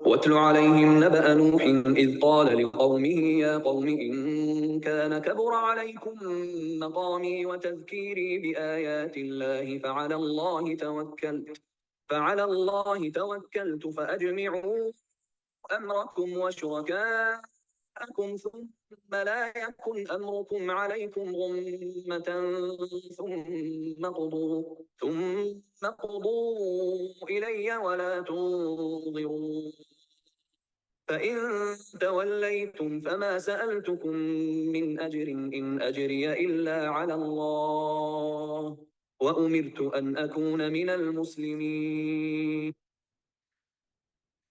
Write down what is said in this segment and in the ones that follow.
واتل عليهم نبأ نوح إذ قال لقومه يا قوم إن كان كبر عليكم مقامي وتذكيري بآيات الله فعلى الله توكلت فأجمعوا أمركم وشركاءكم ثم لا يكن أمركم عليكم غمة ثم قضوا إلي ولا تنظرون فإن توليتم فما سألتكم من أجر إن أجري إلا على الله وأمرت أن أكون من المسلمين.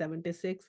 76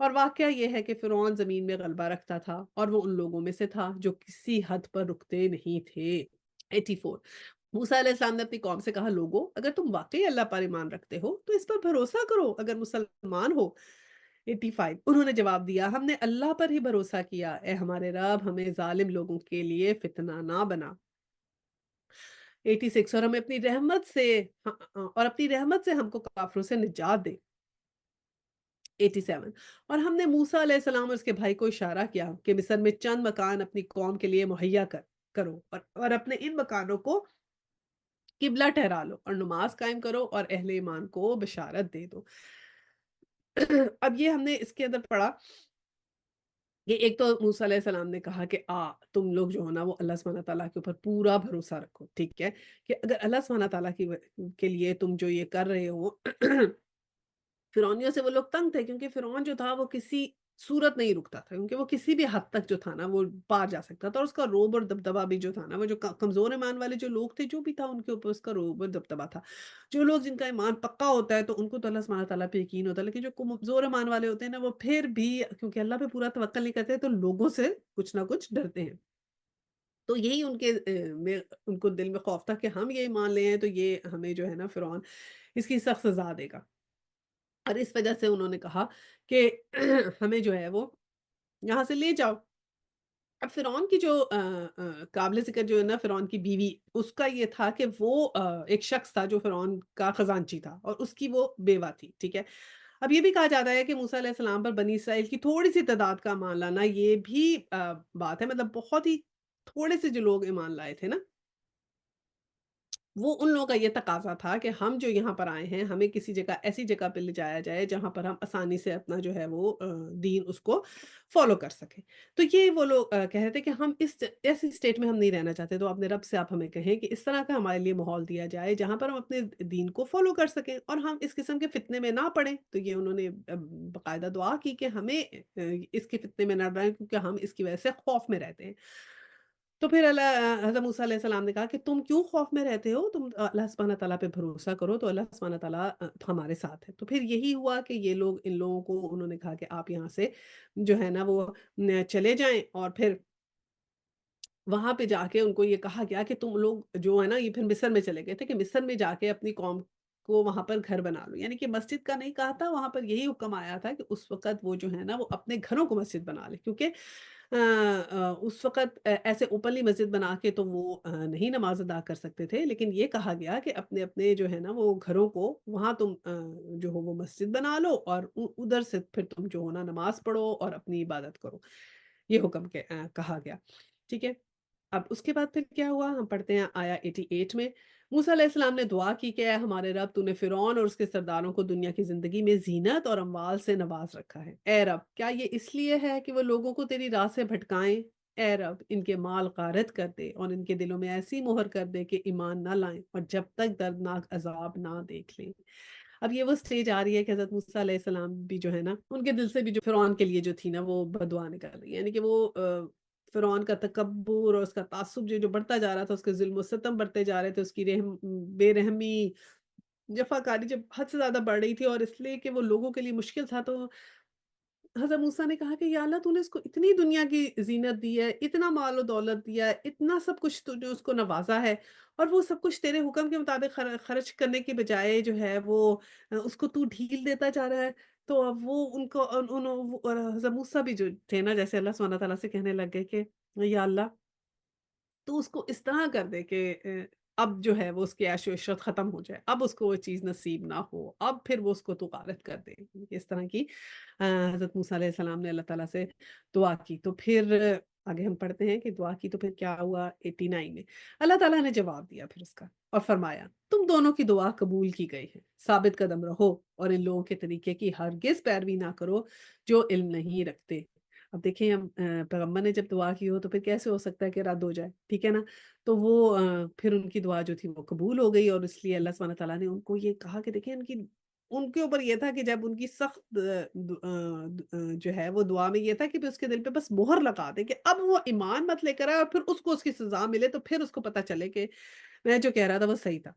اور واقعہ یہ ہے کہ فرعون زمین میں غلبہ رکھتا تھا اور وہ ان لوگوں میں سے تھا جو کسی حد پر رکتے نہیں تھے۔ 84 موسیٰ علیہ السلام نے اپنی قوم سے کہا، لوگو اگر تم واقعی اللہ پر ایمان رکھتے ہو تو اس پر بھروسہ کرو اگر مسلمان ہو۔ 85 انہوں نے جواب دیا، ہم نے اللہ پر ہی بھروسہ کیا، اے ہمارے رب ہمیں ظالم لوگوں کے لیے فتنہ نہ بنا۔ 86 اور ہمیں اپنی رحمت سے اور اپنی رحمت سے ہم کو کافروں سے نجات دے۔ 87 اور ہم نے موسیٰ علیہ السلام اور اس کے بھائی کو اشارہ کیا کہ مصر میں چند مکان اپنی قوم کے لیے مہیا کرو اور اپنے ان مکانوں کو قبلہ ٹھہرا لو اور نماز قائم کرو اور اہل ایمان کو بشارت دے دو۔ اب یہ ہم نے اس کے اندر پڑھا کہ ایک تو موسیٰ علیہ السلام نے کہا کہ تم لوگ جو ہو نا وہ اللہ سبحانہ تعالیٰ کے اوپر پورا بھروسہ رکھو، ٹھیک ہے، کہ اگر اللہ سبحانہ تعالیٰ کے لیے تم جو یہ کر رہے ہو فرعونیوں سے وہ لوگ تنگ تھے کیونکہ فرعون جو تھا وہ کسی صورت نہیں رکتا تھا، کیونکہ وہ کسی بھی حد تک جو تھا نا وہ پار جا سکتا تھا، اور اس کا روب اور دبدبا بھی جو تھا نا وہ جو کمزور ایمان والے جو لوگ تھے جو بھی تھا ان کے اوپر اس کا روب اور دبدبا تھا۔ جو لوگ جن کا ایمان پکا ہوتا ہے تو ان کو تو اللہ سبحانہ تعالیٰ پہ یقین ہوتا ہے، لیکن جو کمزور ایمان والے ہوتے ہیں نا وہ پھر بھی کیونکہ اللہ پہ پورا توکل نہیں کرتے تو لوگوں سے کچھ نہ کچھ ڈرتے ہیں۔ تو یہی ان کے میں ان کو دل میں خوف تھا کہ ہم یہ مان لے ہیں تو یہ ہمیں جو ہے نا فرعون اس کی سخت سزا دے گا، اور اس وجہ سے انہوں نے کہا کہ ہمیں جو ہے وہ یہاں سے لے جاؤ۔ اب فرعون کی جو قابل ذکر جو ہے نا فرعون کی بیوی، اس کا یہ تھا کہ وہ ایک شخص تھا جو فرعون کا خزانچی تھا اور اس کی وہ بیوہ تھی، ٹھیک ہے۔ اب یہ بھی کہا جاتا ہے کہ موسیٰ علیہ السلام پر بنی اسرائیل کی تھوڑی سی تعداد کا ایمان لانا یہ بھی بات ہے، مطلب بہت ہی تھوڑے سے جو لوگ ایمان لائے تھے نا وہ ان لوگوں کا یہ تقاضا تھا کہ ہم جو یہاں پر آئے ہیں ہمیں کسی جگہ ایسی جگہ پہ لے جایا جائے جہاں پر ہم آسانی سے اپنا جو ہے وہ دین اس کو فالو کر سکیں۔ تو یہ وہ لوگ کہہ رہے تھے کہ ہم ایسی اسٹیٹ میں ہم نہیں رہنا چاہتے، تو اپنے رب سے آپ ہمیں کہیں کہ اس طرح کا ہمارے لیے ماحول دیا جائے جہاں پر ہم اپنے دین کو فالو کر سکیں اور ہم اس قسم کے فتنے میں نہ پڑیں۔ تو یہ انہوں نے باقاعدہ دعا کی کہ ہمیں اس کے فتنے میں نہ ڈالیں کیونکہ ہم اس کی وجہ سے خوف میں رہتے ہیں۔ تو پھر حضرت موسیٰ علیہ السلام نے کہا کہ تم کیوں خوف میں رہتے ہو، تم اللہ سبحانہ تعالیٰ پہ بھروسہ کرو تو اللہ سبحانہ تعالیٰ ہمارے ساتھ ہے۔ تو پھر یہی ہوا کہ یہ لوگ ان لوگوں کو انہوں نے کہا کہ آپ یہاں سے جو ہے نا وہ چلے جائیں، اور پھر وہاں پہ جا کے ان کو یہ کہا گیا کہ تم لوگ جو ہے نا یہ پھر مصر میں چلے گئے تھے کہ مصر میں جا کے اپنی قوم کو وہاں پر گھر بنا لو، یعنی کہ مسجد کا نہیں کہا تھا، وہاں پر یہی حکم آیا تھا کہ اس وقت وہ جو ہے نا وہ اپنے گھروں کو مسجد بنا لے، کیونکہ اس وقت ایسے اوپنلی مسجد بنا کے تو وہ نہیں نماز ادا کر سکتے تھے، لیکن یہ کہا گیا کہ اپنے اپنے جو ہے نا وہ گھروں کو وہاں تم جو ہو وہ مسجد بنا لو اور ادھر سے پھر تم جو ہو نا نماز پڑھو اور اپنی عبادت کرو، یہ حکم کہا گیا، ٹھیک ہے۔ اب اس کے بعد پھر کیا ہوا ہم پڑھتے ہیں آیا 88 میں، موسیٰ علیہ السلام نے دعا کی کہ اے ہمارے رب تو نے فرعون اور اس کے سرداروں کو دنیا کی زندگی میں زینت اور اموال سے نواز رکھا ہے، اے رب کیا یہ اس لیے ہے کہ وہ لوگوں کو تیری راہ سے بھٹکائیں؟ اے رب ان کے مال غارت کر دے اور ان کے دلوں میں ایسی مہر کر دے کہ ایمان نہ لائیں اور جب تک دردناک عذاب نہ دیکھ لیں۔ اب یہ وہ سٹیج آ رہی ہے کہ حضرت موسیٰ علیہ السلام بھی جو ہے نا ان کے دل سے بھی جو فرعون کے لیے جو تھی نا وہ بددعا نکل رہی ہے، یعنی کہ وہ فرعون کا تکبر اور اس کا تعصب جو بڑھتا جا رہا تھا، اس کے ظلم و ستم بڑھتے جا رہے تھے، اس کی بے رحمی جفاکاری جب حد سے زیادہ بڑھ رہی تھی اور اس لیے کہ وہ لوگوں کے لیے مشکل تھا، تو حضرت موسیٰ نے کہا کہ یا اللہ تو نے اس کو اتنی دنیا کی زینت دی ہے، اتنا مال و دولت دیا ہے، اتنا سب کچھ تو جو اس کو نوازا ہے، اور وہ سب کچھ تیرے حکم کے مطابق خرچ کرنے کے بجائے جو ہے وہ اس کو تو ڈھیل دیتا جا رہا ہے۔ تو اب وہ ان کو اور حضرت موسیٰ بھی جو تھے نا جیسے اللہ سبحانہ تعالیٰ سے کہنے لگ گئے کہ یا اللہ تو اس کو اس طرح کر دے کہ اب جو ہے وہ اس کی عیش و عشرت ختم ہو جائے، اب اس کو وہ چیز نصیب نہ ہو، اب پھر وہ اس کو تو غارت کر دے، اس طرح کی حضرت موسیٰ علیہ السلام نے اللہ تعالیٰ سے دعا کی۔ تو پھر آگے ہم پڑھتے ہیں کہ دعا کی تو پھر کیا ہوا 89 میں اللہ تعالیٰ نے جواب دیا پھر اس کا اور فرمایا تم دونوں کی دعا قبول کی گئی ہے، ثابت قدم رہو اور ان لوگوں کے طریقے کی ہرگز پیروی نہ کرو جو علم نہیں رکھتے۔ اب دیکھیں ہم پیغمبر نے جب دعا کی ہو تو پھر کیسے ہو سکتا ہے کہ رد ہو جائے، ٹھیک ہے نا؟ تو وہ پھر ان کی دعا جو تھی وہ قبول ہو گئی، اور اس لیے اللہ سبحانہ تعالیٰ نے ان کو یہ کہا کہ دیکھیں ان کے اوپر یہ تھا کہ جب ان کی سخت جو ہے وہ دعا میں یہ تھا کہ اس کے دل پہ بس مہر لگا دے کہ اب وہ ایمان مت لے کر آئے اور پھر اس کو اس کی سزا ملے تو پھر اس کو پتہ چلے کہ میں جو کہہ رہا تھا وہ صحیح تھا۔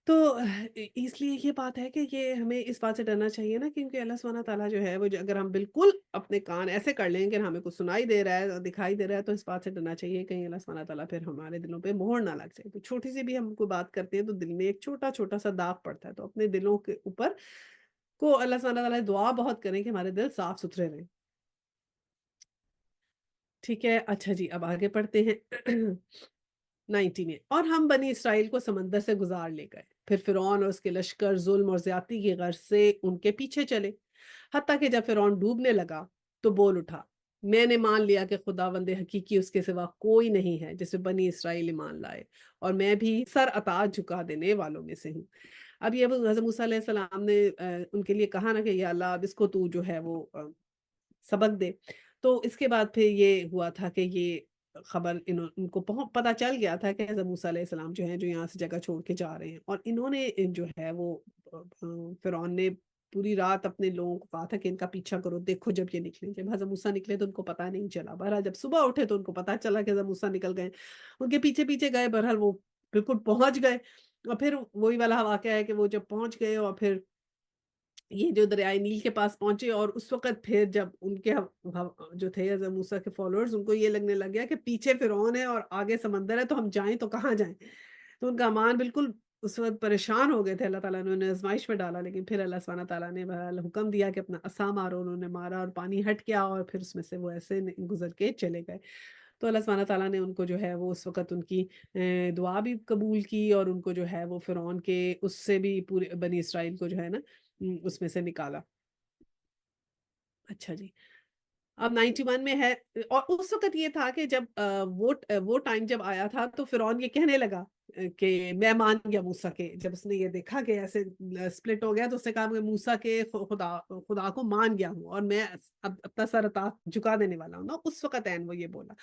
تو اس لیے یہ بات ہے کہ یہ ہمیں اس بات سے ڈرنا چاہیے نا، کیونکہ اللہ سبحانہ تعالیٰ جو ہے وہ اگر ہم بالکل اپنے کان ایسے کر لیں کہ ہمیں کچھ سنائی دے رہا ہے دکھائی دے رہا ہے، تو اس بات سے ڈرنا چاہیے کہیں اللہ سبحانہ تعالیٰ پھر ہمارے دلوں پہ مہر نہ لگ جائے۔ تو چھوٹی سی بھی ہم کوئی بات کرتے ہیں تو دل میں ایک چھوٹا چھوٹا سا داغ پڑتا ہے، تو اپنے دلوں کے اوپر کو اللہ سبحانہ تعالیٰ دعا بہت کریں کہ ہمارے دل صاف ستھرے رہیں۔ ٹھیک ہے، اچھا جی، اب آگے پڑھتے ہیں 90 میں، اور ہم بنی اسرائیل کو سمندر سے گزار لے گئے، پھر فرعون اور اس کے لشکر ظلم اور زیادتی کی غرض سے ان کے پیچھے چلے، حتیٰ کہ جب فرعون ڈوبنے لگا تو بول اٹھا، میں نے مان لیا کہ خداوند حقیقی اس کے سوا کوئی نہیں ہے جسے بنی اسرائیل ایمان لائے، اور میں بھی سر اطاعت جھکا دینے والوں میں سے ہوں۔ اب یہ حضرت موسیٰ علیہ السلام نے ان کے لیے کہا نا کہ یا اللہ اب اس کو تو جو ہے وہ سبق دے۔ تو اس کے بعد پھر یہ ہوا تھا کہ یہ خبر ان کو پتہ چل گیا تھا کہ حضرت موسیٰ علیہ السلام جو ہیں جو یہاں سے جگہ چھوڑ کے جا رہے ہیں، اور انہوں نے جو ہے وہ فرعون نے پوری رات اپنے لوگوں کو کہا تھا کہ ان کا پیچھا کرو، دیکھو جب یہ نکلیں، جب حضرت موسیٰ نکلے تو ان کو پتہ نہیں چلا، بہرحال جب صبح اٹھے تو ان کو پتہ چلا کہ حضرت موسیٰ نکل گئے، ان کے پیچھے پیچھے گئے، بہرحال وہ بالکل پہنچ گئے، اور پھر وہی والا واقعہ ہے کہ وہ جب پہنچ گئے اور پھر یہ جو دریائے نیل کے پاس پہنچے، اور اس وقت پھر جب ان کے جو تھے حضرت موسیٰ کے فالوورز، ان کو یہ لگنے لگ گیا کہ پیچھے فرعون ہے اور آگے سمندر ہے، تو ہم جائیں تو کہاں جائیں؟ تو ان کا امان بالکل اس وقت پریشان ہو گئے تھے، اللہ تعالیٰ نے انہیں آزمائش میں ڈالا، لیکن پھر اللہ سبحانہ تعالیٰ نے بہرحال حکم دیا کہ اپنا عصا مارو، انہوں نے مارا اور پانی ہٹ گیا، اور پھر اس میں سے وہ ایسے گزر کے چلے گئے۔ تو اللہ سبحانہ تعالیٰ نے ان کو جو ہے وہ اس وقت ان کی دعا بھی قبول کی، اور ان کو جو ہے وہ فرعون کے اس سے بھی پورے بنی اسرائیل کو جو ہے نا اس میں سے نکالا۔ اچھا جی، اب 91 میں ہے، اور اس وقت یہ تھا کہ جب وہ ٹائم جب آیا تھا تو فرعون یہ کہنے لگا کہ میں مان گیا موسیٰ کے، جب اس نے یہ دیکھا کہ ایسے سپلٹ ہو گیا تو اس نے کہا میں موسیٰ کے خدا کو مان گیا ہوں، اور میں اب اپنا سر جھکا دینے والا ہوں نا، اس وقت وہ یہ بولا۔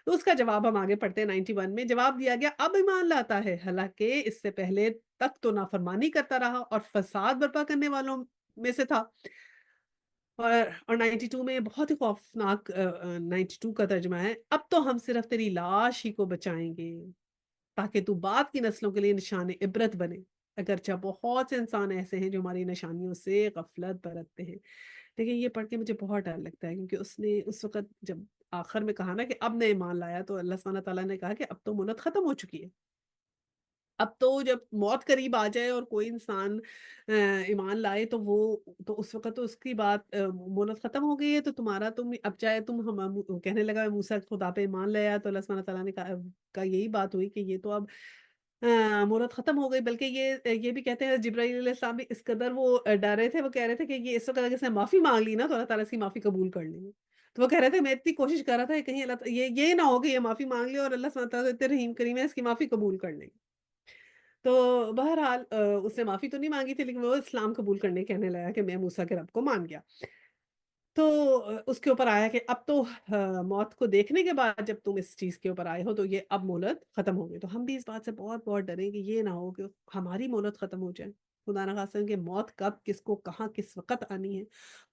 تو اس کا جواب ہم آگے پڑھتے ہیں 91 میں، جواب دیا گیا اب ایمان لاتا ہے، حالانکہ اس سے پہلے تک تو نافرمانی کرتا رہا اور فساد برپا کرنے والوں میں سے تھا۔ اور 92 میں بہت ہی خوفناک 92 کا ترجمہ ہے، اب تو ہم صرف تیری لاش ہی کو بچائیں گے تاکہ تو بعد کی نسلوں کے لیے نشان عبرت بنے، اگرچہ بہت سے انسان ایسے ہیں جو ہماری نشانیوں سے غفلت برتتے ہیں۔ لیکن یہ پڑھ کے مجھے بہت ڈر لگتا ہے، کیونکہ اس نے اس وقت جب آخر میں کہا نا کہ اب نے ایمان لایا، تو اللہ سبحانہ تعالیٰ نے کہا کہ اب تو مہلت ختم ہو چکی ہے، اب تو جب موت قریب آ جائے اور کوئی انسان ایمان لائے تو وہ تو اس وقت تو اس کی بات مہلت ختم ہو گئی ہے، تو تمہارا تم اب چاہے تم کہنے لگا موسیٰ خدا پہ ایمان لے آیا، تو اللہ سبحانہ تعالیٰ نے کہا یہی بات ہوئی کہ یہ تو اب مہلت ختم ہو گئی، بلکہ یہ بھی کہتے ہیں جبرائیل علیہ السلام بھی اس قدر وہ ڈر رہے تھے، وہ کہہ رہے تھے کہ یہ اس وقت اگر اس نے معافی مانگ لی نا تو اللہ تعالیٰ اس کی معافی قبول کر لیں گے، تو وہ کہہ رہے تھے میں اتنی کوشش کر رہا تھا کہ کہیں اللہ یہ نہ ہو کہ یہ معافی مانگ لے اور اللہ سبحانہ تعالیٰ اتنے رحیم کریم ہے اس کی معافی قبول کر لیں گے۔ تو بہرحال اس نے معافی تو نہیں مانگی تھی، لیکن وہ اسلام قبول کرنے کہنے لگا کہ میں موسیٰ کے رب کو مان گیا۔ تو اس کے اوپر آیا کہ اب تو موت کو دیکھنے کے بعد جب تم اس چیز کے اوپر آئے ہو تو یہ اب مہلت ختم ہو گئی، تو ہم بھی اس بات سے بہت بہت ڈریں کہ یہ نہ ہو کہ ہماری مہلت ختم ہو جائے، خدا نخواستہ کہ موت کب کس کو کہاں کس وقت آنی ہے،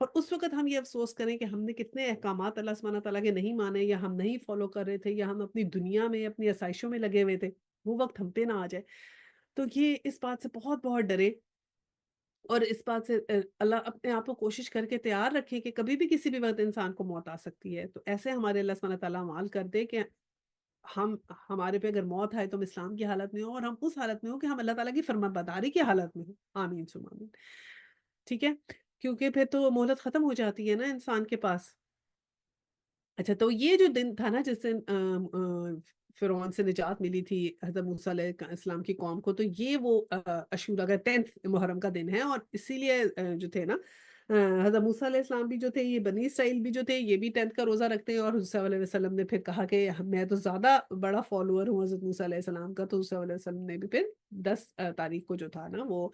اور اس وقت ہم یہ افسوس کریں کہ ہم نے کتنے احکامات اللہ سبحانہ تعالیٰ کے نہیں مانے، یا ہم نہیں فالو کر رہے تھے، یا ہم اپنی دنیا میں اپنی آسائشوں میں لگے ہوئے تھے، وہ وقت ہم پہ نہ آ جائے۔ تو یہ اس بات سے بہت بہت ڈرے، اور اس بات سے اللہ اپنے آپ کو کوشش کر کے تیار رکھے کہ کبھی بھی کسی بھی وقت انسان کو موت آ سکتی ہے، تو ایسے ہمارے اللہ سبحانہ تعالیٰ مال کر دے کہ ہم ہمارے پہ اگر موت آئے تو ہم اسلام کی حالت میں ہوں، اور ہم اس حالت میں ہوں کہ ہم اللہ تعالیٰ کی فرما برداری کی حالت میں ہوں، آمین ثم آمین۔ ٹھیک ہے، کیونکہ پھر تو مہلت ختم ہو جاتی ہے نا انسان کے پاس۔ اچھا، تو یہ جو دن تھا نا جس دن فرعون سے نجات ملی تھی حضرت موسیٰ علیہ السلام کی قوم کو، تو یہ وہ عاشورہ کا 10 محرم کا دن ہے، اور اسی لیے جو تھے نا حضرت موسیٰ علیہ السلام بھی جو تھے، یہ بنی اسرائیل بھی جو تھے، یہ بھی 10 کا روزہ رکھتے ہیں، اور حضرت صلی اللہ علیہ وسلم نے پھر کہا کہ میں تو زیادہ بڑا فالوور ہوں حضرت موسیٰ علیہ السلام کا، تو حضرت صلی اللہ علیہ وسلم نے بھی پھر 10 تاریخ کو جو تھا نا وہ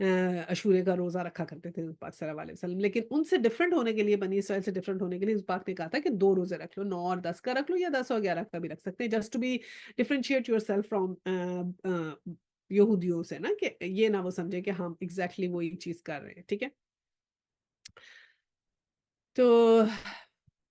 عاشورے کا روزہ رکھا کرتے تھے پاک صلی اللہ علیہ وسلم، لیکن ان سے ڈفرینٹ ہونے کے لیے، بنی اسرائیل سے ڈفرینٹ ہونے کے لیے اس پاک نے کہا تھا کہ 2 روزے رکھ لو، 9 اور 10 کا رکھ لو، یا 10 اور 11 کا بھی رکھ سکتے ہیں، just to be differentiate yourself from یہودیوں سے نا، کہ یہ نہ وہ سمجھے کہ ہم ایگزیکٹلی وہی چیز کر رہے ہیں۔ ٹھیک ہے، تو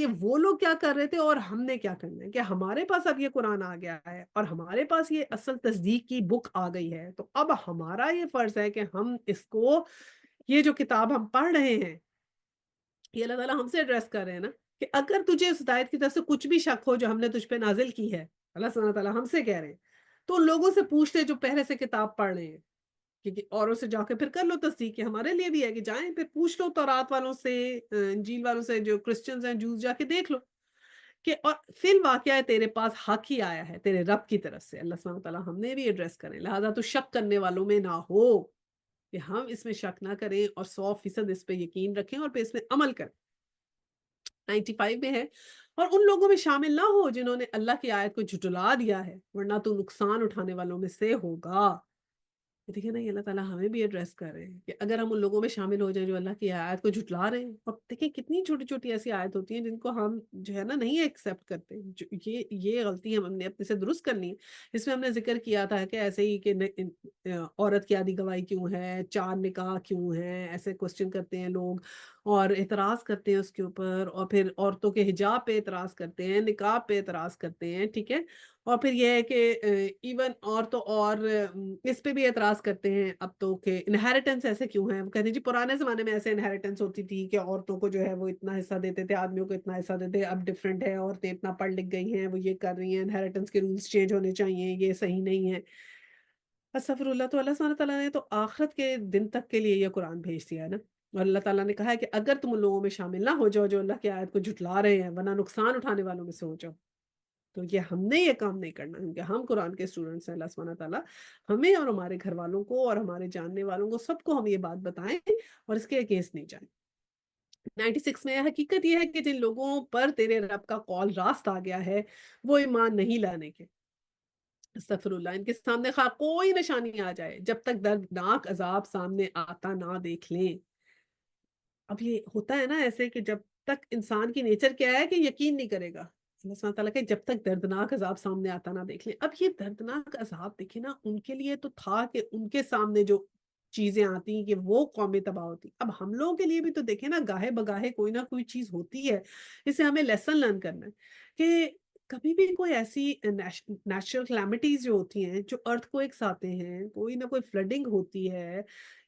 کہ وہ لوگ کیا کر رہے تھے اور ہم نے کیا کرنا ہے، کہ ہمارے پاس اب یہ قرآن آ گیا ہے اور ہمارے پاس یہ اصل تصدیق کی بک آ گئی ہے، تو اب ہمارا یہ فرض ہے کہ ہم اس کو، یہ جو کتاب ہم پڑھ رہے ہیں، یہ اللہ تعالیٰ ہم سے ایڈریس کر رہے ہیں نا، کہ اگر تجھے اس ہدایت کی طرف سے کچھ بھی شک ہو جو ہم نے تجھ پہ نازل کی ہے، اللہ سبحانہ تعالیٰ ہم سے کہہ رہے ہیں، تو ان لوگوں سے پوچھ لے جو پہلے سے کتاب پڑھ رہے ہیں، کیونکہ اوروں سے جا کے پھر کر لو تصدیق، کہ ہمارے لیے بھی ہے کہ جائیں پھر پوچھ لو تورات والوں سے، انجیل والوں سے، جو کرسچنز ہیں، جوز، جا کے دیکھ لو کہ، اور فی الواقعہ ہے تیرے پاس حق ہی آیا ہے تیرے رب کی طرف سے، اللہ سبحانہ تعالیٰ ہم نے بھی ایڈریس کریں، لہٰذا تو شک کرنے والوں میں نہ ہو، کہ ہم اس میں شک نہ کریں اور 100% اس پہ یقین رکھیں اور پھر اس میں عمل کریں۔ 95 میں ہے، اور ان لوگوں میں شامل نہ ہو جنہوں نے اللہ کی آیت کو جھٹلا دیا ہے، ورنہ تو نقصان اٹھانے والوں میں سے ہوگا۔ دیکھیں نا، یہ اللہ تعالیٰ ہمیں بھی ایڈریس کر رہے ہیں کہ اگر ہم ان لوگوں میں شامل ہو جائیں جو اللہ کی آیت کو جھٹلا رہے ہیں، اور دیکھیں کتنی چھوٹی چھوٹی ایسی آیت ہوتی ہیں جن کو ہم جو ہے نا نہیں ایکسیپٹ کرتے، یہ غلطی ہم نے اپنے سے درست کرنی ہے۔ اس میں ہم نے ذکر کیا تھا کہ ایسے ہی کہ عورت کی آدھی گواہی کیوں ہے، 4 نکاح کیوں ہیں، ایسے کوشچن کرتے ہیں لوگ اور اعتراض کرتے ہیں اس کے اوپر، اور پھر عورتوں کے حجاب پہ اعتراض کرتے ہیں، نقاب پہ اعتراض کرتے ہیں، ٹھیک ہے، اور پھر یہ ہے کہ ایون اور تو اور اس پہ بھی اعتراض کرتے ہیں اب تو کہ انہیریٹنس ایسے کیوں ہے، وہ کہتے ہیں جی پرانے زمانے میں ایسے انہیریٹنس ہوتی تھی کہ عورتوں کو جو ہے وہ اتنا حصہ دیتے تھے، آدمیوں کو اتنا حصہ دیتے، اب ڈفرینٹ ہے، عورتیں اتنا پڑھ لکھ گئی ہیں، وہ یہ کر رہی ہیں، انہیریٹنس کے رولز چینج ہونے چاہیے، یہ صحیح نہیں ہے۔ استغفر اللہ، تو اللہ سبحانہ تعالیٰ نے تو آخرت کے دن تک کے لیے یہ قرآن بھیج دیا ہے نا، اور اللہ تعالیٰ نے کہا ہے کہ اگر تم ان لوگوں میں شامل نہ ہو جاؤ جو اللہ کی آیت کو جھٹلا رہے ہیں، ورنہ نقصان اٹھانے والوں میں سے ہو جاؤ، تو یہ ہم نے یہ کام نہیں کرنا، کیونکہ ہم قرآن کے اسٹوڈنٹس ہیں۔ اللہ سبحانہ تعالیٰ ہمیں اور ہمارے گھر والوں کو اور ہمارے جاننے والوں کو سب کو ہم یہ بات بتائیں اور اس کے اگینسٹ نہیں جائیں۔ 96 میں حقیقت یہ ہے کہ جن لوگوں پر تیرے رب کا قول راست آ گیا ہے وہ ایمان نہیں لانے کے، استغفر اللہ، ان کے سامنے خواہ کوئی نشانی آ جائے جب تک دردناک عذاب سامنے آتا نہ دیکھ لیں۔ اب یہ ہوتا ہے نا ایسے کہ جب تک انسان کی نیچر کیا ہے کہ یقین نہیں کرے گا، اللہ سبحانہ تعالیٰ کہ جب تک دردناک عذاب سامنے آتا نہ دیکھ لیں۔ اب یہ دردناک عذاب دیکھیں نا، ان کے لیے تو تھا کہ ان کے سامنے جو چیزیں آتی ہیں کہ وہ قومیں تباہ ہوتی، اب ہم لوگوں کے لیے بھی تو دیکھیں نا، گاہے بگاہے کوئی نہ کوئی چیز ہوتی ہے، اسے ہمیں لیسن لرن کرنا ہے کہ کبھی بھی کوئی ایسی نیچرل کلیمٹیز جو ہوتی ہیں، جو ارتھ کو ایک آتے ہیں، کوئی نہ کوئی فلڈنگ ہوتی ہے،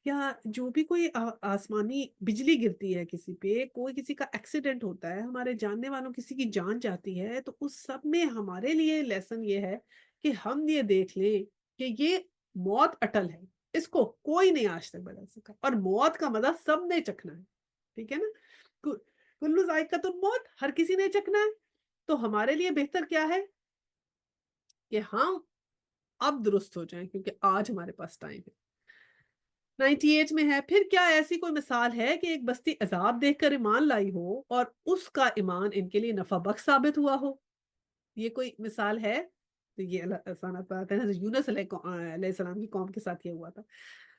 یا جو بھی کوئی آسمانی بجلی گرتی ہے کسی پہ، کوئی کسی کا ایکسیڈنٹ ہوتا ہے، ہمارے جاننے والوں کسی کی جان جاتی ہے، تو اس سب میں ہمارے لیے لیسن یہ ہے کہ ہم یہ دیکھ لیں کہ یہ موت اٹل ہے، اس کو کوئی نہیں آج تک بدل سکا، اور موت کا مزہ سب نے چکھنا ہے، ٹھیک ہے نا، کلو ذائقۃ الموت، ہر کسی نے چکھنا ہے، تو ہمارے لیے بہتر کیا ہے کہ ہم اب درست ہو جائیں، کیونکہ آج ہمارے پاس ٹائم ہے۔ 98 میں ہے، پھر کیا ایسی کوئی مثال ہے کہ ایک بستی عذاب دیکھ کر ایمان لائی ہو اور اس کا ایمان ان کے لیے نفع بخش ثابت ہوا ہو؟ یہ کوئی مثال ہے؟ تو یہ اللہ سبحانہ بات ہے، حضرت یونس علیہ السلام کی قوم کے ساتھ یہ ہوا تھا۔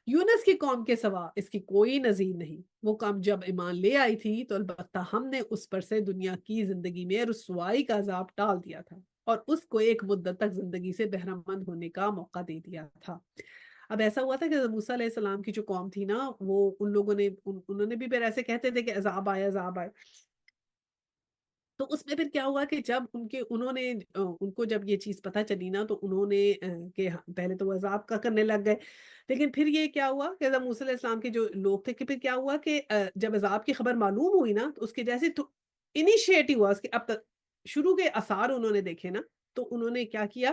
یونس کی قوم کے سوا اس کی کوئی نظیر نہیں، وہ قوم جب ایمان لے آئی تھی تو البتہ ہم نے اس پر سے دنیا کی زندگی میں رسوائی کا عذاب ٹال دیا تھا اور اس کو ایک مدت تک زندگی سے بہرہ مند ہونے کا موقع دے دیا تھا۔ اب ایسا ہوا تھا کہ موسیٰ علیہ السلام کی جو قوم تھی نا، وہ ان لوگوں نے انہوں نے بھی پھر ایسے کہتے تھے کہ عذاب آئے عذاب آئے، تو اس میں پھر کیا ہوا کہ جب انہوں نے ان کو جب یہ چیز پتہ چلی نا، تو انہوں نے کہ پہلے تو وہ عذاب کا کرنے لگ گئے، لیکن پھر یہ کیا ہوا کہ جب موسیٰ علیہ السلام کے جو لوگ تھے کہ پھر کیا ہوا کہ جب عذاب کی خبر معلوم ہوئی نا، تو اس کے جیسے تو انیشیٹ ہوا، اس کے اب تک شروع کے آثار انہوں نے دیکھے نا، تو انہوں نے کیا کیا،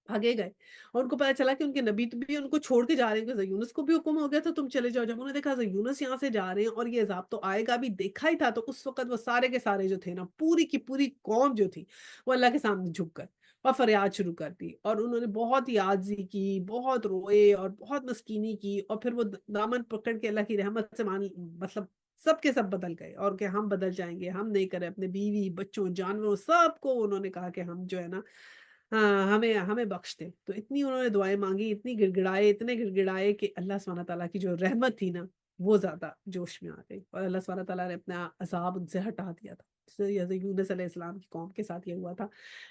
بھاگے گئے، اور ان کو پتا چلا کہ ان کے نبی تو بھی ان کو چھوڑ کے جا رہے ہیں، کہ حضرت یونس کو بھی حکم ہو گیا تھا تم چلے جاؤ، جب انہوں نے دیکھا حضرت یونس یہاں سے جا رہے ہیں اور یہ عذاب تو آئے گا، بھی دیکھا ہی تھا، تو اس وقت وہ سارے کے سارے جو تھے نا، پوری کی پوری قوم جو تھی، وہ اللہ کے سامنے جھک کر اور فریاد شروع کر دی، اور انہوں نے بہت ہی عاجزی کی، بہت روئے اور بہت مسکینی کی، اور پھر وہ دامن پکڑ کے اللہ کی رحمت سے مطلب سب کے سب بدل گئے، اور کہ ہم بدل جائیں گے، ہم نہیں کرے، اپنے بیوی بچوں جانوروں سب کو انہوں نے کہا کہ ہم جو ہے نا، ہاں ہمیں ہمیں بخش دے، تو اتنی انہوں نے دعائیں مانگی، اتنی گڑ گڑائے، اتنے گڑ گڑائے کہ اللہ سبحانہ تعالیٰ کی جو رحمت تھی نا، وہ زیادہ جوش میں آ گئی، اور اللہ سبحانہ تعالیٰ نے اپنا عذاب ان سے ہٹا دیا تھا۔ حضرت یونس علیہ السلام کی قوم کے ساتھ یہ ہوا تھا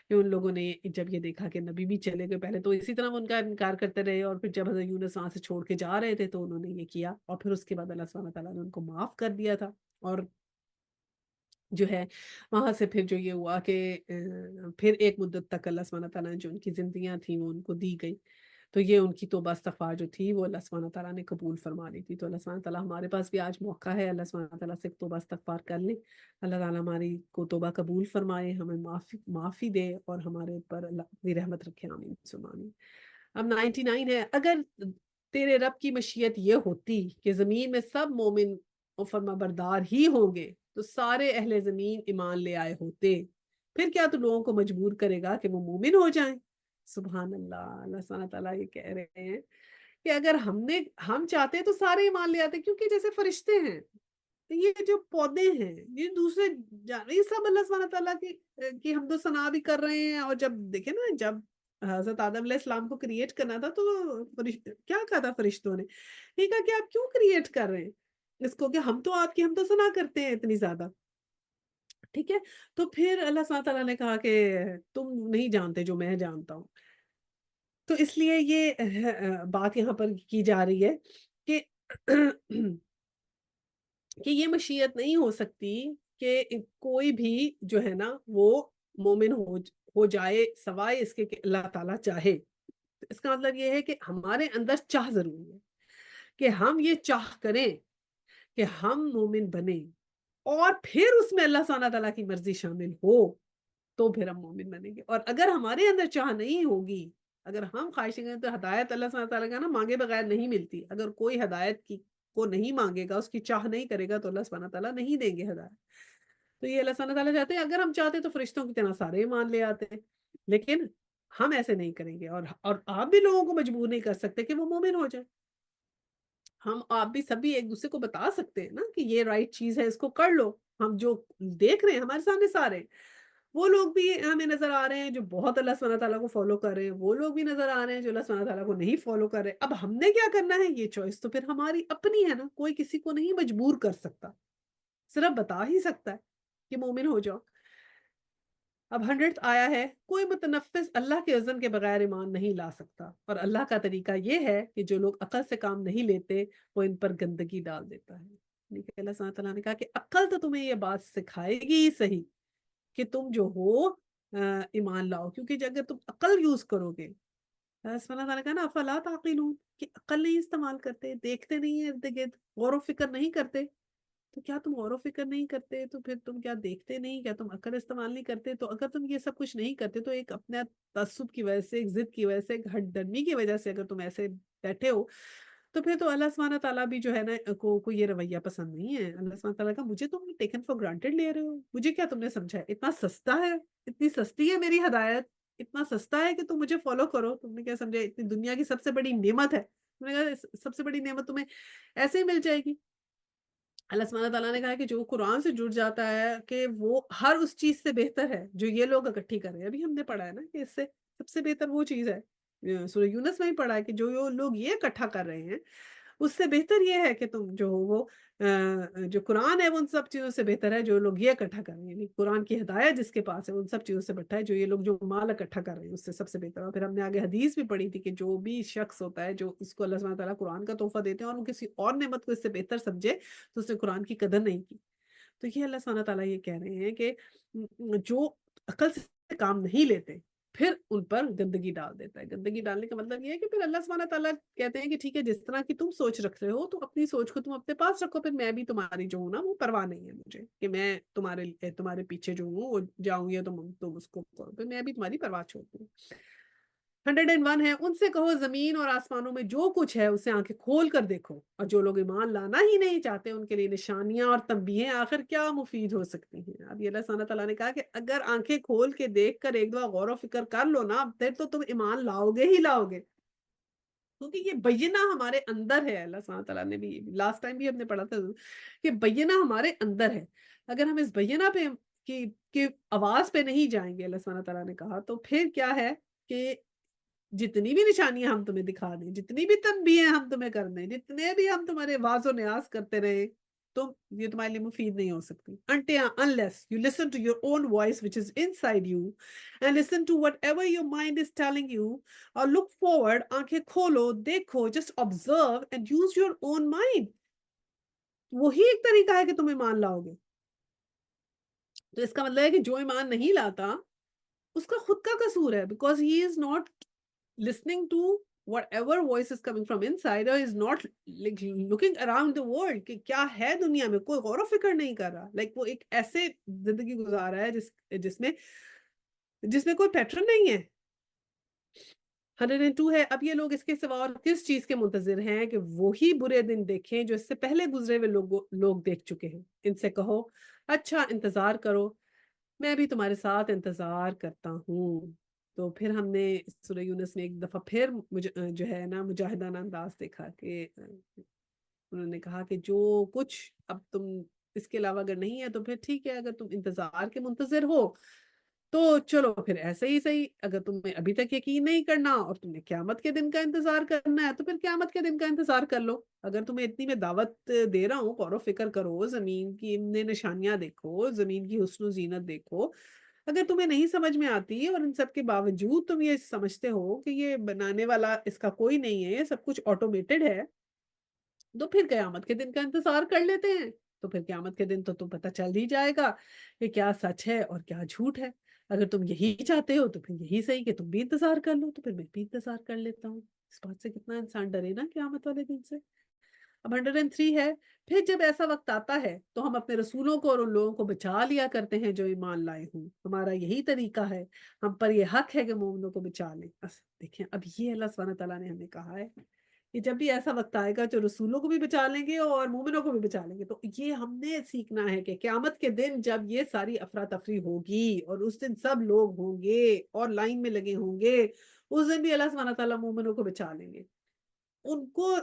کہ ان لوگوں نے جب یہ دیکھا کہ نبی بھی چلے گئے، پہلے تو اسی طرح وہ ان کا انکار کرتے رہے، اور پھر جب حضرت یونس وہاں سے چھوڑ کے جا رہے تھے تو انہوں نے یہ کیا، اور پھر اس کے بعد اللہ سبحانہ تعالیٰ نے ان کو معاف کر دیا تھا، اور جو ہے وہاں سے پھر جو یہ ہوا کہ پھر ایک مدت تک اللہ سبحانہ تعالیٰ نے جو ان کی زندگیاں تھیں وہ ان کو دی گئی، تو یہ ان کی توبہ استغفار جو تھی وہ اللہ سبحانہ تعالیٰ نے قبول فرما لی تھی۔ تو اللہ سبحانہ تعالیٰ ہمارے پاس بھی آج موقع ہے اللہ سبحانہ تعالیٰ سے توبہ استغفار کر لیں، اللہ تعالیٰ ہماری کو توبہ قبول فرمائے، ہمیں معافی دے اور ہمارے اوپر اللہ اپنی رحمت رکھے، آمین ثم آمین۔ اب 99 ہے، اگر تیرے رب کی مشیت یہ ہوتی کہ زمین میں سب مومن و فرما بردار ہی ہوں گے تو سارے اہل زمین ایمان لے آئے ہوتے، پھر کیا تو لوگوں کو مجبور کرے گا کہ وہ مومن ہو جائیں؟ سبحان اللہ، اللہ سبحانہ تعالیٰ یہ کہہ رہے ہیں کہ اگر ہم چاہتے تو سارے ایمان لے آتے، کیونکہ جیسے فرشتے ہیں، یہ جو پودے ہیں، یہ دوسرے یہ سب اللہ سبحانہ تعالیٰ کی حمد و ثنا بھی کر رہے ہیں۔ اور جب دیکھیں نا، جب حضرت آدم علیہ السلام کو کریٹ کرنا تھا تو کیا کہا تھا فرشتوں نے؟ یہ کہا کہ آپ کیوں کریٹ کر رہے ہیں اس کو، کہ ہم تو آپ کی حمد و ثنا کرتے ہیں اتنی زیادہ، ٹھیک ہے؟ تو پھر اللہ سبحانہ تعالیٰ نے کہا کہ تم نہیں جانتے جو میں جانتا ہوں۔ تو اس لیے یہ بات یہاں پر کی جا رہی ہے کہ کہ یہ مشیت نہیں ہو سکتی کہ کوئی بھی جو ہے نا وہ مومن ہو جائے سوائے اس کے کہ اللہ تعالیٰ چاہے۔ تو اس کا مطلب یہ ہے کہ ہمارے اندر چاہ ضروری ہے کہ ہم یہ چاہ کریں کہ ہم مومن بنیں، اور پھر اس میں اللہ سبحانہ تعالیٰ کی مرضی شامل ہو تو پھر ہم مومن بنیں گے۔ اور اگر ہمارے اندر چاہ نہیں ہوگی، اگر ہم خواہشیں کریں، تو ہدایت اللہ سبحانہ تعالیٰ کا نا مانگے بغیر نہیں ملتی۔ اگر کوئی ہدایت کو نہیں مانگے گا، اس کی چاہ نہیں کرے گا، تو اللہ سبحانہ تعالیٰ نہیں دیں گے ہدایت۔ تو یہ اللہ سبحانہ تعالیٰ چاہتے ہیں، اگر ہم چاہتے تو فرشتوں کی طرح سارے ایمان لے آتے ہیں، لیکن ہم ایسے نہیں کریں گے، اور آپ بھی لوگوں کو مجبور نہیں کر سکتے کہ وہ مومن ہو جائے۔ ہم آپ بھی سبھی ایک دوسرے کو بتا سکتے ہیں نا کہ یہ رائٹ چیز ہے، اس کو کر لو۔ ہم جو دیکھ رہے ہیں ہمارے سامنے سارے، وہ لوگ بھی ہمیں نظر آ رہے ہیں جو بہت اللہ سبحانہ تعالیٰ کو فالو کر رہے ہیں، وہ لوگ بھی نظر آ رہے ہیں جو اللہ سبحانہ تعالیٰ کو نہیں فالو کر رہے۔ اب ہم نے کیا کرنا ہے، یہ چوائس تو پھر ہماری اپنی ہے نا، کوئی کسی کو نہیں مجبور کر سکتا، صرف بتا ہی سکتا ہے کہ مومن ہو جاؤ۔ اب 100 آیا ہے، کوئی متنفس اللہ کے اذن کے بغیر ایمان نہیں لا سکتا، اور اللہ کا طریقہ یہ ہے کہ جو لوگ عقل سے کام نہیں لیتے وہ ان پر گندگی ڈال دیتا ہے۔ یعنی کہ اللہ سبحانہ تعالیٰ نے کہا کہ عقل تو تمہیں یہ بات سکھائے گی ہی صحیح کہ تم جو ہو ایمان لاؤ، کیونکہ اگر تم عقل یوز کرو گے، اللہ سبحانہ تعالیٰ کا نا افلا تعقلون، کہ عقل نہیں استعمال کرتے، دیکھتے نہیں ہیں ارد گرد، غور و فکر نہیں کرتے، تو کیا تم غور و فکر نہیں کرتے تو پھر تم کیا دیکھتے نہیں، کیا تم عقل استعمال نہیں کرتے؟ تو اگر تم یہ سب کچھ نہیں کرتے تو ایک اپنے تعصب کی وجہ سے، ایک ضد کی وجہ سے، ایک ہٹ درمی کی وجہ سے اگر تم ایسے بیٹھے ہو، تو پھر تو اللہ سبحانہ تعالیٰ بھی جو ہے نا کو یہ رویہ پسند نہیں ہے۔ اللہ سبحانہ تعالیٰ کا مجھے تم ٹیکن فار گرانٹیڈ لے رہے ہو، مجھے کیا تم نے سمجھا ہے اتنا سستا ہے، اتنی سستی ہے میری ہدایت، اتنا سستا ہے کہ تم مجھے فالو کرو؟ تم نے کیا سمجھا اتنی دنیا کی سب سے بڑی نعمت ہے؟ تم نے کہا سب سے بڑی نعمت تمہیں ایسے ہی مل جائے گی؟ اللہ سبحانہ تعالیٰ نے کہا کہ جو قرآن سے جڑ جاتا ہے کہ وہ ہر اس چیز سے بہتر ہے جو یہ لوگ اکٹھی کر رہے ہیں۔ ابھی ہم نے پڑھا ہے نا کہ اس سے سب سے بہتر وہ چیز ہے، سورہ یونس میں ہی پڑھا ہے کہ جو لوگ یہ اکٹھا کر رہے ہیں اس سے بہتر یہ ہے کہ تم جو ہو وہ جو قرآن ہے وہ ان سب چیزوں سے بہتر ہے جو لوگ یہ اکٹھا کر رہے ہیں، یعنی قرآن کی ہدایت جس کے پاس ہے ان سب چیزوں سے بہتر ہے جو یہ لوگ جو مال اکٹھا کر رہے ہیں اس سے سب سے بہتر ہے۔ اور پھر ہم نے آگے حدیث بھی پڑھی تھی کہ جو بھی شخص ہوتا ہے جو اس کو اللہ سبحانہ تعالیٰ قرآن کا تحفہ دیتے ہیں اور وہ کسی اور نعمت کو اس سے بہتر سمجھے تو اس نے قرآن کی قدر نہیں کی۔ تو یہ اللہ سبحانہ تعالیٰ یہ کہہ رہے ہیں کہ جو عقل سے کام نہیں لیتے پھر ان پر گندگی ڈال دیتا ہے۔ گندگی ڈالنے کا مطلب یہ ہے کہ پھر اللہ سبحانہ تعالیٰ کہتے ہیں کہ ٹھیک ہے، جس طرح کی تم سوچ رکھ رہے ہو تو اپنی سوچ کو تم اپنے پاس رکھو، پھر میں بھی تمہاری جو ہوں نا وہ پرواہ نہیں ہے مجھے کہ میں تمہارے پیچھے جو ہوں وہ جاؤں یا تم اس کو کرو، پھر میں بھی تمہاری پرواہ چھوڑتی ہوں۔ 101 ہے، ان سے کہو زمین اور آسمانوں میں جو کچھ ہے اسے آنکھیں کھول کر دیکھو، اور جو لوگ ایمان لانا ہی نہیں چاہتے ان کے لیے نشانیاں اور تنبیہیں آخر کیا مفید ہو سکتی ہیں۔ اب یہ اللہ سبحانہ تعالیٰ نے کہا کہ اگر آنکھیں کھول کے دیکھ کر ایک دفعہ غور و فکر کر لو نا، پھر تو تم ایمان لاؤ گے ہی لاؤ گے، کیونکہ یہ بینہ ہمارے اندر ہے۔ اللہ سبحانہ تعالیٰ نے بھی لاسٹ ٹائم بھی ہم نے پڑھا تھا کہ بینہ ہمارے اندر ہے، اگر ہم اس بینہ پہ کی آواز پہ نہیں جائیں گے، اللہ سبحانہ تعالیٰ نے کہا، تو پھر کیا ہے کہ جتنی بھی نشانیاں ہم تمہیں دکھا دیں، جتنی بھی تنبیہیں ہم تمہیں کر دیں، جتنے بھی ہم تمہارے واز و نیاز کرتے رہے، تو یہ تمہارے لیے مفید نہیں ہو سکتی unless you listen to your own voice which is inside you and listen to whatever your mind is telling you, or look forward، آنکھیں کھولو، دیکھو، just observe and use your own mind۔ وہی ایک طریقہ ہے کہ تم ایمان لاؤ گے۔ تو اس کا مطلب ہے کہ جو ایمان نہیں لاتا اس کا خود کا قصور ہے, because he is not listening to whatever voice is coming from inside, or is not like looking around the world کہ کیا ہے دنیا میں, کوئی غور و فکر نہیں کر رہا. وہ ایک ایسے زندگی گزار رہا ہے جس میں کوئی پیٹرن نہیں ہے. 102 ہے. اب یہ لوگ اس کے سوا اور کس چیز کے منتظر ہیں کہ وہی برے دن دیکھیں جو اس سے پہلے گزرے ہوئے لوگ دیکھ چکے ہیں. ان سے کہو اچھا انتظار کرو, میں بھی تمہارے ساتھ انتظار کرتا ہوں. تو پھر ہم نے سورہ یونس میں ایک دفعہ پھر جو ہے نا مجاہدانہ انداز دیکھا کہ انہوں نے کہا کہ جو کچھ اب تم اس کے علاوہ اگر نہیں ہے تو پھر ٹھیک ہے, اگر تم انتظار کے منتظر ہو تو چلو پھر ایسے ہی صحیح. اگر تمہیں ابھی تک یقین نہیں کرنا اور تمہیں قیامت کے دن کا انتظار کرنا ہے تو پھر قیامت کے دن کا انتظار کر لو. اگر تمہیں اتنی میں دعوت دے رہا ہوں, غور و فکر کرو, زمین کی نشانیاں دیکھو, زمین کی حسن و زینت دیکھو, اگر تمہیں نہیں سمجھ میں آتی اور ان سب کے باوجود تم یہ سمجھتے ہو کہ یہ بنانے والا اس کا کوئی نہیں ہے, یہ سب کچھ آٹومیٹڈ ہے, تو پھر قیامت کے دن کا انتظار کر لیتے ہیں. تو پھر قیامت کے دن تو تم پتہ چل ہی جائے گا کہ کیا سچ ہے اور کیا جھوٹ ہے. اگر تم یہی چاہتے ہو تو پھر یہی صحیح کہ تم بھی انتظار کر لو, تو پھر میں بھی انتظار کر لیتا ہوں. اس بات سے کتنا انسان ڈرے نا قیامت والے دن سے. اب 103 ہے. پھر جب ایسا وقت آتا ہے تو ہم اپنے رسولوں کو اور ان لوگوں کو بچا لیا کرتے ہیں جو ایمان لائے ہوں. ہمارا یہی طریقہ ہے, ہم پر یہ حق ہے کہ مومنوں کو بچا لیں. دیکھیں اب یہ اللہ سبحانہ تعالیٰ نے ہمیں کہا ہے کہ جب بھی ایسا وقت آئے گا تو رسولوں کو بھی بچا لیں گے اور مومنوں کو بھی بچا لیں گے. تو یہ ہم نے سیکھنا ہے کہ قیامت کے دن جب یہ ساری افراتفری ہوگی اور اس دن سب لوگ ہوں گے اور لائن میں لگے ہوں گے, اس دن بھی اللہ سبحانہ تعالیٰ مومنوں کو بچا لیں گے. ان کو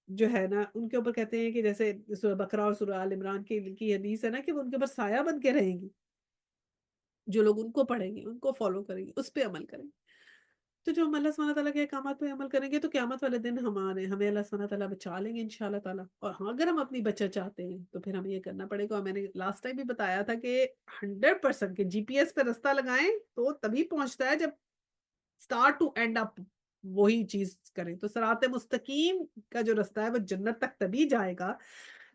جو ہے نا ان کے اوپر کہتے ہیں کہ جیسے سورہ بقرہ اور سورہ آل عمران کی حدیث ہے نا کہ وہ ان کے اوپر سایہ بن کے رہیں گی. جو لوگ ان کو پڑھیں گے, ان کو فالو کریں گے, اس پہ عمل کریں گے. تو جو ہم اللہ سبحانہ تعالیٰ کے احکامات پہ عمل کریں گے تو قیامت والے دن ہمیں اللہ سبحانہ تعالیٰ بچا لیں گے انشاءاللہ تعالیٰ. اور ہاں اگر ہم اپنی بچت چاہتے ہیں تو پھر ہمیں یہ کرنا پڑے گا. میں نے لاسٹ ٹائم بھی بتایا تھا کہ 100% کہ جی پی ایس پہ رستہ لگائیں تو تبھی پہنچتا ہے جب اسٹارٹ ٹو اینڈ اپ وہی چیز کریں. تو صراط مستقیم کا جو رستہ ہے وہ جنت تک تبھی جائے گا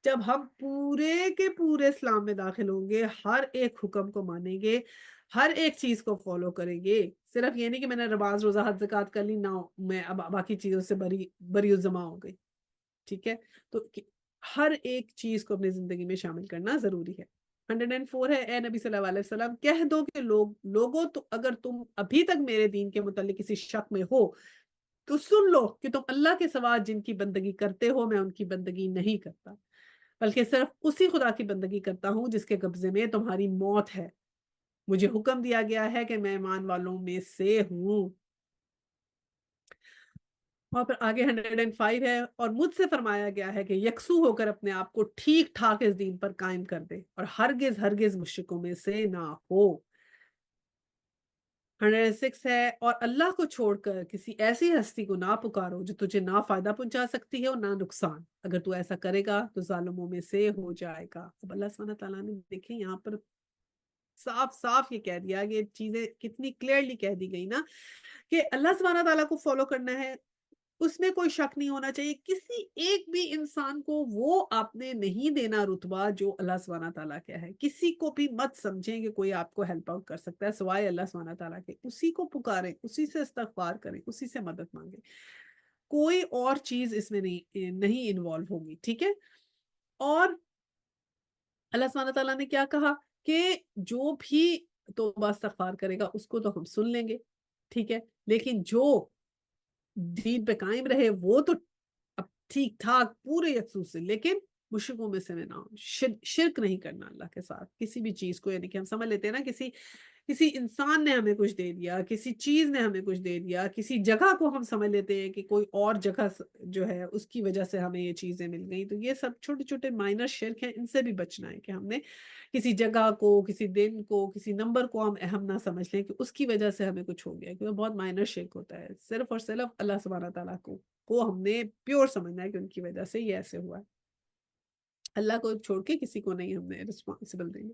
جب ہم پورے کے پورے اسلام میں داخل ہوں گے, ہر ایک حکم کو مانیں گے, ہر ایک چیز کو فالو کریں گے. صرف یہ نہیں کہ میں نے نماز روزہ حج زکات کر لی نہ میں اب باقی چیزوں سے بری الزما ہو گئی. ٹھیک ہے, تو ہر ایک چیز کو اپنی زندگی میں شامل کرنا ضروری ہے. 104 ہے. اے نبی صلی اللہ علیہ وسلم کہہ دو کہ لوگوں تو اگر تم ابھی تک میرے دین کے متعلق کسی شک میں ہو تو سن لو کہ تم اللہ کے سوا جن کی بندگی کرتے ہو میں ان کی بندگی نہیں کرتا, بلکہ صرف اسی خدا کی بندگی کرتا ہوں جس کے قبضے میں تمہاری موت ہے. مجھے حکم دیا گیا ہے کہ میں ایمان والوں میں سے ہوں. اور پھر آگے 105 ہے. اور مجھ سے فرمایا گیا ہے کہ یکسو ہو کر اپنے آپ کو ٹھیک ٹھاک اس دین پر قائم کر دے اور ہرگز مشرکوں میں سے نہ ہو. 106 ہے. اور اللہ کو چھوڑ کر کسی ایسی ہستی کو نہ پکارو جو تجھے نہ فائدہ پہنچا سکتی ہے اور نہ نقصان. اگر تو ایسا کرے گا تو ظالموں میں سے ہو جائے گا. اب اللہ سبحانہ تعالیٰ نے دیکھیں یہاں پر صاف صاف یہ کہہ دیا, یہ چیزیں کتنی کلیئرلی کہہ دی گئی نا کہ اللہ سبحانہ تعالیٰ کو فالو کرنا ہے, اس میں کوئی شک نہیں ہونا چاہیے. کسی ایک بھی انسان کو وہ آپ نے نہیں دینا رتبہ جو اللہ سبحانہ تعالیٰ کا ہے. کسی کو بھی مت سمجھیں کہ کوئی آپ کو ہیلپ آؤٹ کر سکتا ہے سوائے اللہ سبحانہ تعالیٰ کے. اسی کو پکاریں, اسی سے استغفار کریں, اسی سے مدد مانگیں. کوئی اور چیز اس میں نہیں انوالو ہوگی. ٹھیک ہے. اور اللہ سبحانہ تعالیٰ نے کیا کہا کہ جو بھی توبہ استغفار کرے گا اس کو تو ہم سن لیں گے. ٹھیک ہے. لیکن جو دین پہ قائم رہے وہ تو اب ٹھیک ٹھاک پورے یکسو سے, لیکن مشرکوں میں سے نہ ہو. شرک نہیں کرنا اللہ کے ساتھ کسی بھی چیز کو. یعنی کہ ہم سمجھ لیتے ہیں نا کسی انسان نے ہمیں کچھ دے دیا, کسی چیز نے ہمیں کچھ دے دیا, کسی جگہ کو ہم سمجھ لیتے ہیں کہ کوئی اور جگہ جو ہے اس کی وجہ سے ہمیں یہ چیزیں مل گئی. تو یہ سب چھوٹے چھوٹے مائنر شرک ہیں, ان سے بھی بچنا ہے کہ ہم نے کسی جگہ کو, کسی دن کو, کسی نمبر کو ہم اہم نہ سمجھ لیں کہ اس کی وجہ سے ہمیں کچھ ہو گیا, کیونکہ بہت مائنر شرک ہوتا ہے. صرف اور صرف اللہ سبحانہ تعالیٰ کو ہم نے پیور سمجھنا ہے کہ ان کی وجہ سے یہ ایسے ہوا ہے. اللہ کو چھوڑ کے کسی کو نہیں ہم نے رسپانسبل دینا.